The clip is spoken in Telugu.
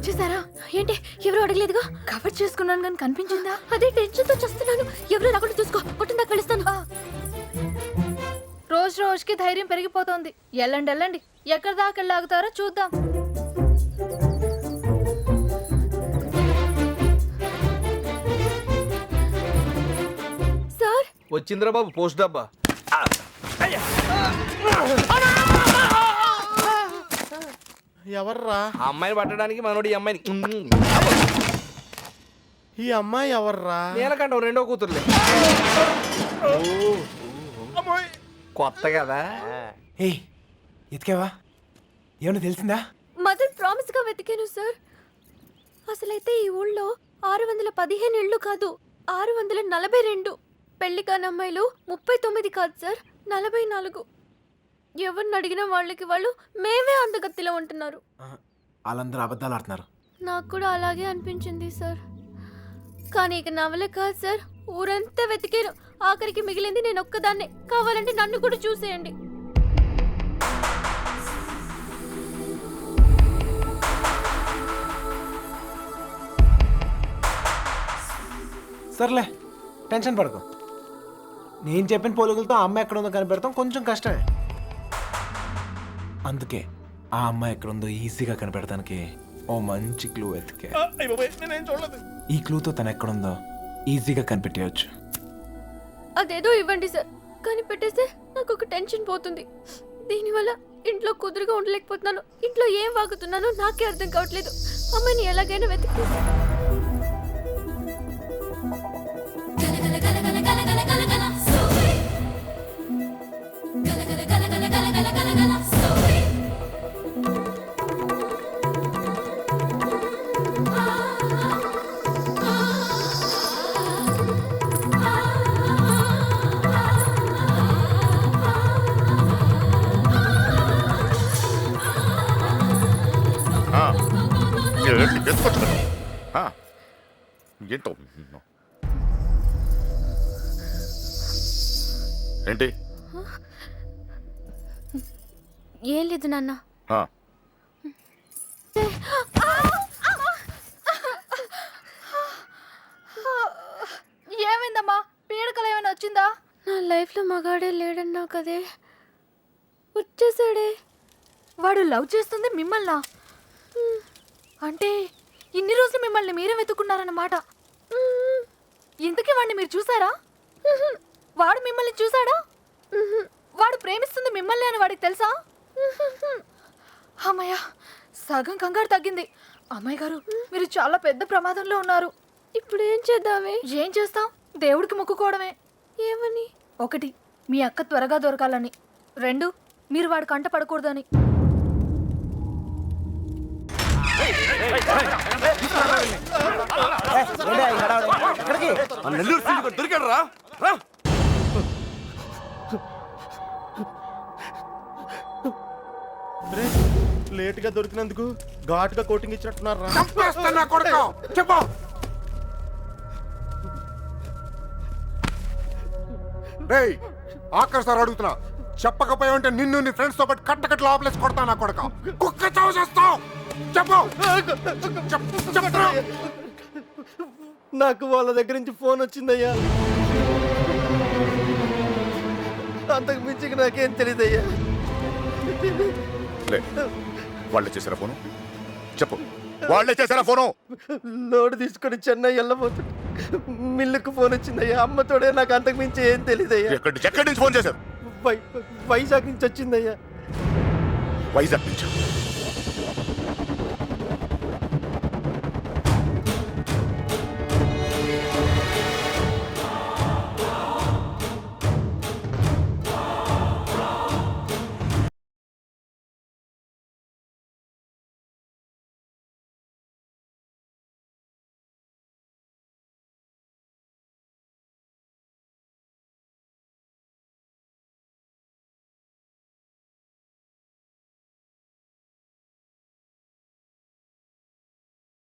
వచ్చేసారా? ఏంటి ఎవరు అడగలేదుగా? కవర్ చేసుకున్నాను కానీ కనిపించిందా? అదే టెన్షన్తో చేస్తున్నాను. ఎవరు రాకుండా చూసుకో, పుట్టిన దాకా వెళుస్తాను. రోజు రోజుకి ధైర్యం పెరిగిపోతోంది. వెళ్ళండి వెళ్ళండి, ఎక్కడి దాకా వెళ్ళాగుతారో చూద్దాం. సార్ వచ్చిందిరా బాబు పోస్ట్ డబ్బా. ఎవర్రా ఆ అమ్మాయిని పట్టడానికి మనోడు ఈ అమ్మాయిని ఈ అమ్మాయి? ఎవర్రా? నీలకంఠం రెండో కూతురులే. కొత్త కదా. ఏయ్ ఎతికావా? ఏమన్నా తెలిసిందా? మదర్ ప్రామిస్ గా వెతికాను సార్. అసలైతే ఈ ఊళ్ళో 615 ఇళ్ళు కాదు, 642. పెళ్లి కాని అమ్మాయిలు 39 కాదు సార్, 44. ఎవరిని అడిగిన వాళ్ళకి వాళ్ళు మేమే అందగత్తిలో ఉంటున్నారు. వాళ్ళందరూ అబద్ధాలు ఆడుతున్నారు. నాకు కూడా అలాగే అనిపించింది సార్. కానీ ఇక నవలే కాదు సార్, ఊరంతా వెతికాను. ఆఖరికి మిగిలింది నేను ఒక్కదాన్నే. కావాలంటే నన్ను కూడా చూసేయండి. సర్లే టెన్షన్ పడకు. నేను చెప్పిన పోలికలతో ఆ అమ్మాయి ఎక్కడ ఉందో కనిపెడతాం కొంచెం కష్టమే. అందుకే ఆ అమ్మాయి ఎక్కడ ఉందో ఈజీగా కనిపెడతానికి ఓ మంచి క్లూ వెతికే. ఈ క్లూతో తను ఎక్కడుందో ఈజీగా కనిపెట్టేయచ్చు. అదేదో ఇవ్వండి సార్, కానీ పెట్టేస్తే నాకు ఒక టెన్షన్ పోతుంది. దీనివల్ల ఇంట్లో కుదురుగా ఉండలేకపోతున్నాను. ఇంట్లో ఏం వాగుతున్నానో నాకే అర్థం కావట్లేదు. అమ్మాయిని ఎలాగైనా వెతికి ఏంటో ఏంటి? ఏం లేదు నాన్న. ఏమైందమ్మా? పీడకలు ఏమైనా వచ్చిందా? నా లైఫ్లో మగాడే లేడన్నా కదే, వచ్చేసాడే. వాడు లవ్ చేస్తుంది మిమ్మల్నా? అంటే ఇన్ని రోజులు మిమ్మల్ని మీరే వెతుకున్నారన్నమాట. ఇంతకీ వాడిని మీరు చూసారా? వాడు మిమ్మల్ని చూసాడా? వాడు ప్రేమిస్తుంది మిమ్మల్ని అని వాడికి తెలుసా? అమ్మయ్య, సగం కంగారు తగ్గింది. అమ్మాయి గారు, మీరు చాలా పెద్ద ప్రమాదంలో ఉన్నారు. ఇప్పుడు ఏం చేద్దామే? ఏం చేస్తాం? దేవుడికి మొక్కుకోవడమే. ఏమని? 1, మీ అక్క త్వరగా దొరకాలని. 2, మీరు వాడి కంట పడకూడదని. దొరికాడు రా. లేట్ గా దొరికినందుకు ఘాటుగా కోటింగ్ ఇచ్చినట్టున్నారు రా. చెప్పు. ఆఖరి సార్ అడుగుతున్నా, చెప్పకపోయా ఉంటే నిన్ను నీ ఫ్రెండ్స్ తో పాటు కట్టకట్ల లోపలేసి కొడతా నా కొడక. కుక్క చావు చేస్తావు. చెప్పు. నాకు వాళ్ళ దగ్గర నుంచి ఫోన్ వచ్చిందయ్యా. అంతకు మించి నాకేం తెలియదయ్యా. వాళ్ళే చేశారా ఫోను? చెప్పు, వాళ్ళే చేశారా ఫోను? లోడ్ తీసుకొని చెన్నై వెళ్ళబోతుంది. మిల్లుకు ఫోన్ వచ్చిందయ్యా. అమ్మతోడే, నాకు అంతకు మించి ఏం తెలియదయ్యా. ఎక్కడి నుంచి ఫోన్ చేశారు? వైజాగ్ నుంచి వచ్చిందయ్యా. వైజాగ్ నుంచి?